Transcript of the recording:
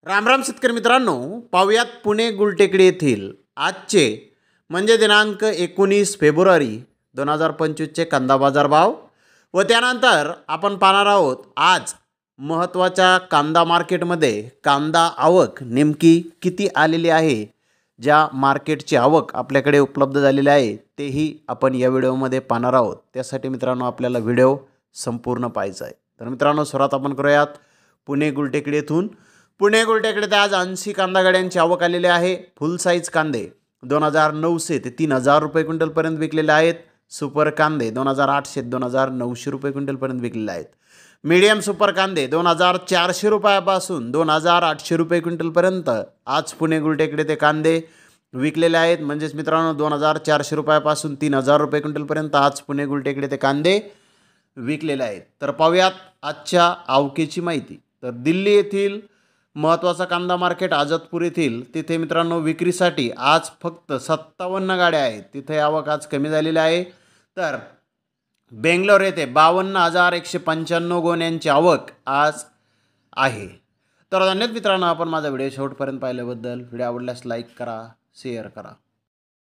राम राम शेतकरी मित्रांनो, पाहुयात पुणे गुलटेकडी येथील आजचे म्हणजे दिनांक 19 फेब्रुवारी 2025चे कांदा बाजार भाव व त्यानंतर आपण पाहणार आहोत आज महत्त्वाच्या कांदा मार्केटमध्ये कांदा आवक नेमकी किती आलेली आहे, ज्या मार्केटची आवक आपल्याकडे उपलब्ध झालेली आहे तेही आपण या व्हिडिओमध्ये पाहणार आहोत। त्यासाठी मित्रांनो आपल्याला व्हिडिओ संपूर्ण पाहायचा आहे। तर मित्रांनो सुरुवात आपण करूयात पुणे गुलटेकडी येथून। पुणे गुलटेकडे आज 80 कांदा गाड्यांची आवक आलेली आहे। फुल साईज कांदे 2900 ते 3000 रुपये क्विंटलपर्यंत विकलेले आहेत। सुपर कांदे 2800 ते 2900 रुपये क्विंटलपर्यंत विकलेले आहेत। मीडियम सुपर कांदे 2400 रुपयापासून 2800 रुपये क्विंटलपर्यंत आज पुणे गुलटेकडे ते कांदे विकलेले आहेत। म्हणजेच मित्रांनो 2400 रुपयापासून 3000 रुपये क्विंटलपर्यंत आज पुणे गुलटेकडे ते कांदे विकलेले आहेत। तर पाहूयात आजच्या आवकेची माहिती। तर दिल्ली येथील महत्त्वाचा कांदा मार्केट आझादपूर येथील तिथे मित्रांनो विक्रीसाठी आज फक्त 57 गाड्या आहेत। तिथे आवक आज कमी झालेली आहे। तर बेंगलोर येथे 52,195 गोण्यांची आवक आज आहे। तर धन्यवाद मित्रांनो, आपण माझा व्हिडिओ शेवटपर्यंत पाहिल्याबद्दल। व्हिडिओ आवडल्यास लाईक करा, शेअर करा।